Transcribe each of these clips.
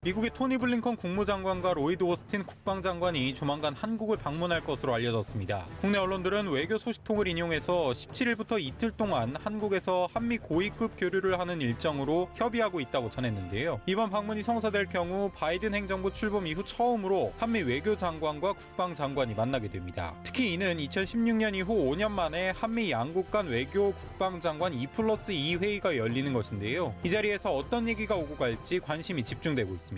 미국의 토니 블링컨 국무장관과 로이드 오스틴 국방장관이 조만간 한국을 방문할 것으로 알려졌습니다. 국내 언론들은 외교 소식통을 인용해서 17일부터 이틀 동안 한국에서 한미 고위급 교류를 하는 일정으로 협의하고 있다고 전했는데요. 이번 방문이 성사될 경우 바이든 행정부 출범 이후 처음으로 한미 외교장관과 국방장관이 만나게 됩니다. 특히 이는 2016년 이후 5년 만에 한미 양국 간 외교 국방장관 2+2 회의가 열리는 것인데요. 이 자리에서 어떤 얘기가 오고 갈지 관심이 집중되고 있습니다.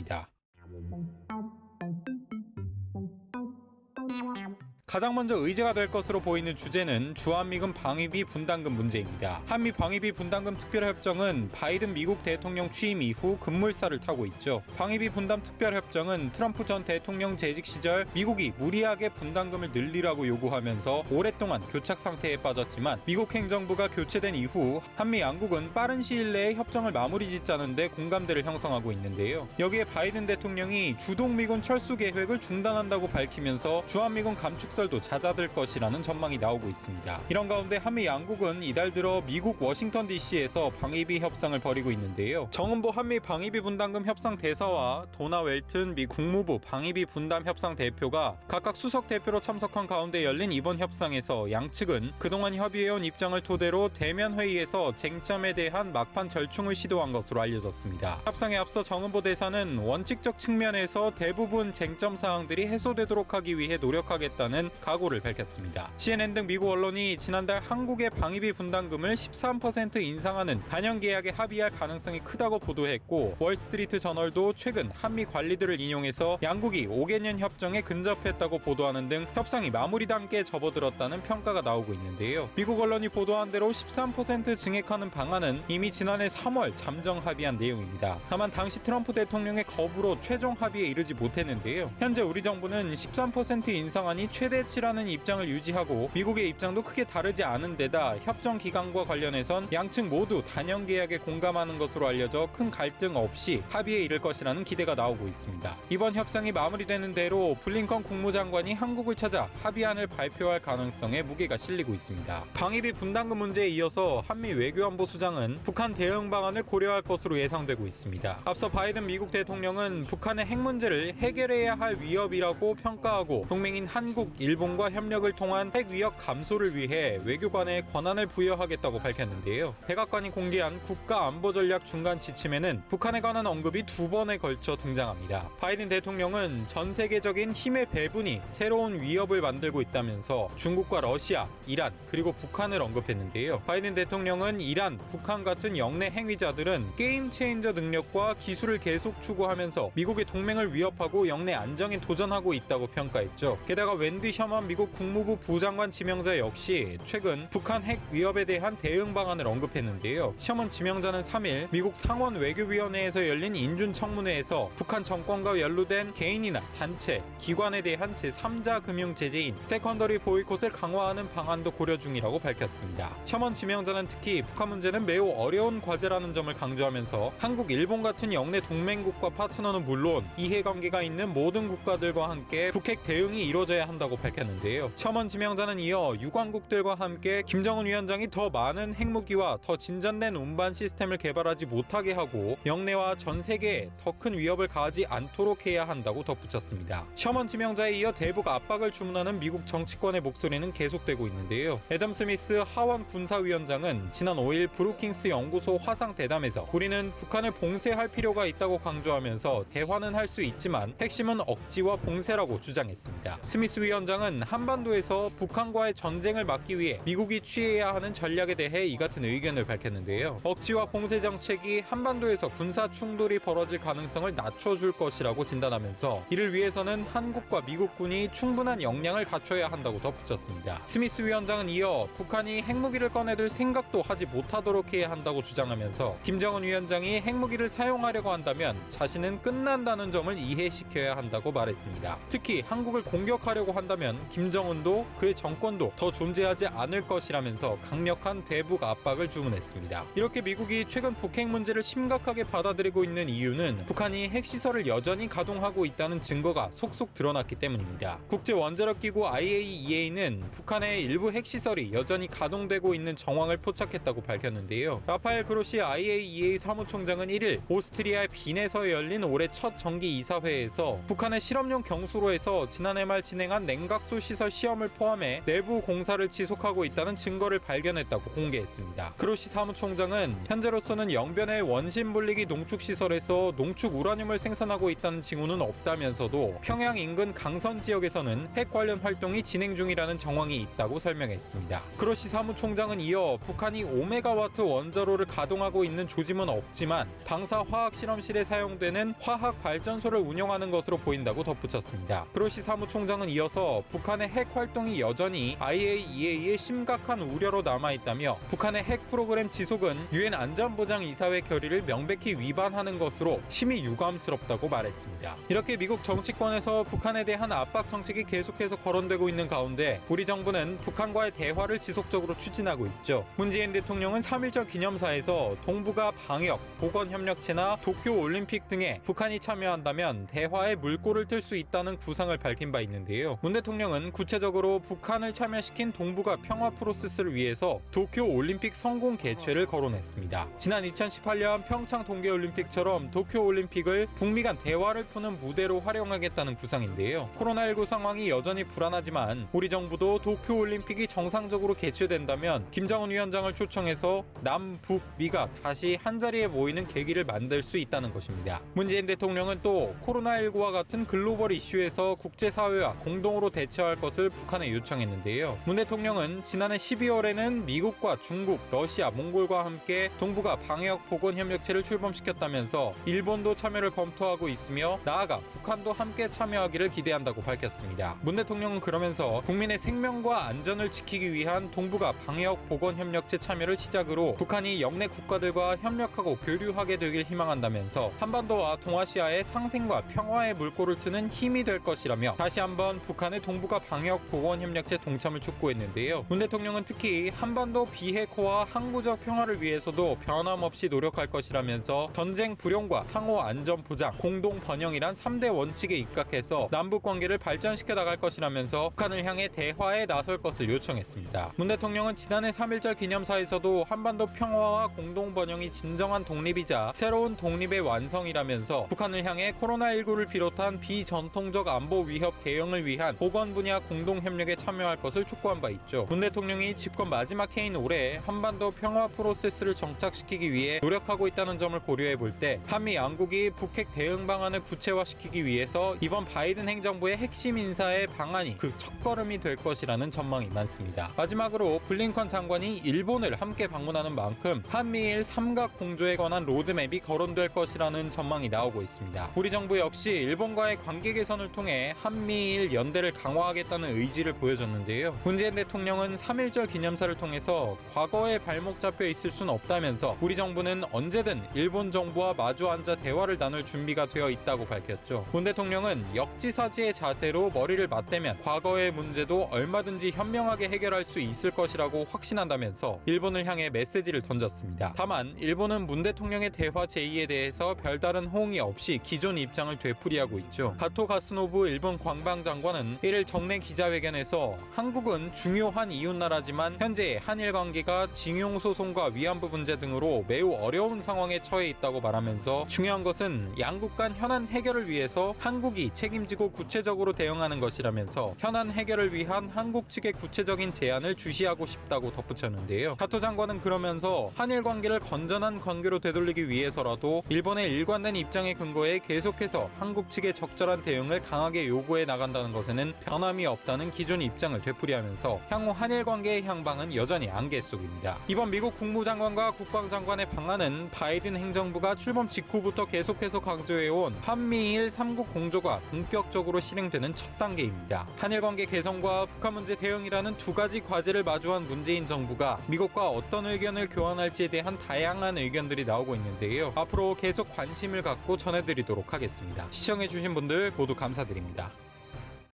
가장 먼저 의제가 될 것으로 보이는 주제는 주한미군 방위비 분담금 문제입니다. 한미 방위비 분담금 특별협정은 바이든 미국 대통령 취임 이후 급물살을 타고 있죠. 방위비 분담 특별협정은 트럼프 전 대통령 재직 시절 미국이 무리하게 분담금을 늘리라고 요구하면서 오랫동안 교착 상태에 빠졌지만 미국 행정부가 교체된 이후 한미 양국은 빠른 시일 내에 협정을 마무리 짓자는 데 공감대를 형성하고 있는데요. 여기에 바이든 대통령이 주동미군 철수 계획을 중단한다고 밝히면서 주한미군 감축 도 잦아들 것이라는 전망이 나오고 있습니다. 이런 가운데 한미 양국은 이달 들어 미국 워싱턴 DC에서 방위비 협상을 벌이고 있는데요. 정은보 한미 방위비 분담금 협상 대사와 도나 웰튼 미 국무부 방위비 분담 협상 대표가 각각 수석 대표로 참석한 가운데 열린 이번 협상에서 양측은 그동안 협의해온 입장을 토대로 대면 회의에서 쟁점에 대한 막판 절충을 시도한 것으로 알려졌습니다. 협상에 앞서 정은보 대사는 원칙적 측면에서 대부분 쟁점 사항들이 해소되도록 하기 위해 노력하겠다는 각오를 밝혔습니다. CNN 등 미국 언론이 지난달 한국의 방위비 분담금을 13% 인상하는 단연 계약에 합의할 가능성이 크다고 보도했고 월스트리트 저널도 최근 한미 관리들을 인용해서 양국이 5개년 협정에 근접했다고 보도하는 등 협상이 마무리 단계에 접어들었다는 평가가 나오고 있는데요. 미국 언론이 보도한 대로 13% 증액하는 방안은 이미 지난해 3월 잠정 합의한 내용입니다. 다만 당시 트럼프 대통령의 거부로 최종 합의에 이르지 못했는데요. 현재 우리 정부는 13% 인상안이 최대치라는 입장을 유지하고 미국의 입장도 크게 다르지 않은 데다 협정 기간과 관련해선 양측 모두 단연 계약에 공감하는 것으로 알려져 큰 갈등 없이 합의에 이를 것이라는 기대가 나오고 있습니다. 이번 협상이 마무리되는 대로 블링컨 국무장관이 한국을 찾아 합의안을 발표할 가능성에 무게가 실리고 있습니다. 방위비 분담금 문제에 이어서 한미 외교안보수장은 북한 대응 방안을 고려할 것으로 예상되고 있습니다. 앞서 바이든 미국 대통령은 북한의 핵 문제를 해결해야 할 위협이라고 평가하고 동맹인 한국, 일본과 협력을 통한 핵 위협 감소를 위해 외교관에 권한을 부여하겠다고 밝혔는데요. 백악관이 공개한 국가안보전략 중간 지침에는 북한에 관한 언급이 2번에 걸쳐 등장합니다. 바이든 대통령은 전 세계적인 힘의 배분이 새로운 위협을 만들고 있다면서 중국과 러시아, 이란, 그리고 북한을 언급했는데요. 바이든 대통령은 이란, 북한 같은 영내 행위자들은 게임 체인저 능력과 기술을 계속 추구하면서 미국의 동맹을 위협하고 영내 안정에 도전하고 있다고 평가했죠. 게다가 웬디 셔먼 미국 국무부 부장관 지명자 역시 최근 북한 핵 위협에 대한 대응 방안을 언급했는데요. 셔먼 지명자는 3일 미국 상원 외교위원회에서 열린 인준청문회에서 북한 정권과 연루된 개인이나 단체, 기관에 대한 제3자 금융 제재인 세컨더리 보이콧을 강화하는 방안도 고려 중이라고 밝혔습니다. 셔먼 지명자는 특히 북한 문제는 매우 어려운 과제라는 점을 강조하면서 한국, 일본 같은 영내 동맹국과 파트너는 물론 이해관계가 있는 모든 국가들과 함께 북핵 대응이 이루어져야 한다고 밝혔는데요. 셔먼 지명자는 이어 유관국들과 함께 김정은 위원장이 더 많은 핵무기와 더 진전된 운반 시스템을 개발하지 못하게 하고 영내와 전 세계에 더 큰 위협을 가하지 않도록 해야 한다고 덧붙였습니다. 셔먼 지명자에 이어 대북 압박을 주문하는 미국 정치권의 목소리는 계속되고 있는데요. 애덤 스미스 하원 군사위원장은 지난 5일 브루킹스 연구소 화상 대담에서 우리는 북한을 봉쇄할 필요가 있다고 강조하면서 대화는 할 수 있지만 핵심은 억지와 봉쇄라고 주장했습니다. 스미스 위원장은 한반도에서 북한과의 전쟁을 막기 위해 미국이 취해야 하는 전략에 대해 이 같은 의견을 밝혔는데요. 억지와 봉쇄 정책이 한반도에서 군사 충돌이 벌어질 가능성을 낮춰줄 것이라고 진단하면서 이를 위해서는 한국과 미국군이 충분한 역량을 갖춰야 한다고 덧붙였습니다. 스미스 위원장은 이어 북한이 핵무기를 꺼내들 생각도 하지 못하도록 해야 한다고 주장하면서 김정은 위원장이 핵무기를 사용하려고 한다면 자신은 끝난다는 점을 이해시켜야 한다고 말했습니다. 특히 한국을 공격하려고 한다면 한다면 김정은도 그의 정권도 더 존재하지 않을 것이라면서 강력한 대북 압박을 주문했습니다. 이렇게 미국이 최근 북핵 문제를 심각하게 받아들이고 있는 이유는 북한이 핵시설을 여전히 가동하고 있다는 증거가 속속 드러났기 때문입니다. 국제원자력기구 IAEA는 북한의 일부 핵시설이 여전히 가동되고 있는 정황을 포착했다고 밝혔는데요. 라파엘 그로시 IAEA 사무총장은 1일 오스트리아의 빈에서 열린 올해 첫 정기 이사회에서 북한의 실험용 경수로에서 지난해 말 진행한 냉각수 시설 시험을 포함해 내부 공사를 지속하고 있다는 증거를 발견했다고 공개했습니다. 그로시 사무총장은 현재로서는 영변의 원심 분리기 농축 시설에서 농축 우라늄을 생산하고 있다는 징후는 없다면서도 평양 인근 강선 지역에서는 핵 관련 활동이 진행 중이라는 정황이 있다고 설명했습니다. 그로시 사무총장은 이어 북한이 5메가와트 원자로를 가동하고 있는 조짐은 없지만 방사 화학 실험실에 사용되는 화학 발전소를 운영하는 것으로 보인다고 덧붙였습니다. 그로시 사무총장은 이어서 북한의 핵 활동이 여전히 IAEA의 심각한 우려로 남아있다며 북한의 핵 프로그램 지속은 유엔 안전보장이사회 결의를 명백히 위반하는 것으로 심히 유감스럽다고 말했습니다. 이렇게 미국 정치권에서 북한에 대한 압박 정책이 계속해서 거론되고 있는 가운데 우리 정부는 북한과의 대화를 지속적으로 추진하고 있죠. 문재인 대통령은 3.1절 기념사에서 동북아 방역, 보건협력체나 도쿄올림픽 등에 북한이 참여한다면 대화에 물꼬를 틀 수 있다는 구상을 밝힌 바 있는데요. 문 대통령은 구체적으로 북한을 참여시킨 동북아 평화 프로세스를 위해서 도쿄올림픽 성공 개최를 거론했습니다. 지난 2018년 평창 동계올림픽처럼 도쿄올림픽을 북미 간 대화를 푸는 무대로 활용하겠다는 구상인데요. 코로나19 상황이 여전히 불안하지만 우리 정부도 도쿄올림픽이 정상적으로 개최된다면 김정은 위원장을 초청해서 남, 북, 미가 다시 한자리에 모이는 계기를 만들 수 있다는 것입니다. 문재인 대통령은 또 코로나19와 같은 글로벌 이슈에서 국제사회와 공동으로 대처할 것을 북한에 요청했는데요. 문 대통령은 지난해 12월에는 미국과 중국, 러시아, 몽골과 함께 동북아 방역 보건협력체를 출범시켰다면서 일본도 참여를 검토하고 있으며 나아가 북한도 함께 참여하기를 기대한다고 밝혔습니다. 문 대통령은 그러면서 국민의 생명과 안전을 지키기 위한 동북아 방역 보건협력체 참여를 시작으로 북한이 영내 국가들과 협력하고 교류하게 되길 희망한다면서 한반도와 동아시아의 상생과 평화의 물꼬를 트는 힘이 될 것이라며 다시 한번 북한의 동북아 방역 보건협력체 동참을 촉구했는데요. 문 대통령은 특히 한반도 비핵화와 항구적 평화를 위해서도 변함없이 노력할 것이라면서 전쟁 불용과 상호 안전 보장, 공동 번영이란 3대 원칙에 입각해서 남북 관계를 발전시켜 나갈 것이라면서 북한을 향해 대화에 나설 것을 요청했습니다. 문 대통령은 지난해 3.1절 기념사에서도 한반도 평화와 공동 번영이 진정한 독립이자 새로운 독립의 완성이라면서 북한을 향해 코로나19를 비롯한 비전통적 안보 위협 대응을 위한 보건 분야 공동 협력에 참여할 것을 촉구한 바 있죠. 문 대통령이 집권 마지막 해인 올해 한반도 평화 프로세스를 정착시키기 위해 노력하고 있다는 점을 고려해 볼 때 한미 양국이 북핵 대응 방안을 구체화시키기 위해서 이번 바이든 행정부의 핵심 인사의 방안이 그 첫걸음이 될 것이라는 전망이 많습니다. 마지막으로 블링컨 장관이 일본을 함께 방문하는 만큼 한미일 삼각 공조에 관한 로드맵이 거론될 것이라는 전망이 나오고 있습니다. 우리 정부 역시 일본과의 관계 개선을 통해 한미일 연대를 강화하겠다는 의지를 보여줬는데요. 문재인 대통령은 3.1절 기념사를 통해서 과거에 발목 잡혀 있을 순 없다면서 우리 정부는 언제든 일본 정부와 마주 앉아 대화를 나눌 준비가 되어 있다고 밝혔죠. 문 대통령은 역지사지의 자세로 머리를 맞대면 과거의 문제도 얼마든지 현명하게 해결할 수 있을 것이라고 확신한다면서 일본을 향해 메시지를 던졌습니다. 다만 일본은 문 대통령의 대화 제의에 대해서 별다른 호응이 없이 기존 입장을 되풀이하고 있죠. 가토 가스노부 일본 관방장관은 1일 정례 기자회견에서 한국은 중요한 이웃나라지만 현재 한일 관계가 징용소송과 위안부 문제 등으로 매우 어려운 상황에 처해 있다고 말하면서 중요한 것은 양국 간 현안 해결을 위해서 한국이 책임지고 구체적으로 대응하는 것이라면서 현안 해결을 위한 한국 측의 구체적인 제안을 주시하고 싶다고 덧붙였는데요. 가토 장관은 그러면서 한일 관계를 건전한 관계로 되돌리기 위해서라도 일본의 일관된 입장에 근거해 계속해서 한국 측의 적절한 대응을 강하게 요구해 나간다는 것에는 변함이 없다는 기존 입장을 되풀이하면서 향후 한일 관계의 향방은 여전히 안개 속입니다. 이번 미국 국무장관과 국방장관의 방안은 바이든 행정부가 출범 직후부터 계속해서 강조해온 한미일 3국 공조가 본격적으로 실행되는 첫 단계입니다. 한일 관계 개선과 북한 문제 대응이라는 두 가지 과제를 마주한 문재인 정부가 미국과 어떤 의견을 교환할지에 대한 다양한 의견들이 나오고 있는데요. 앞으로 계속 관심을 갖고 전해드리도록 하겠습니다. 시청해주신 분들 모두 감사드립니다.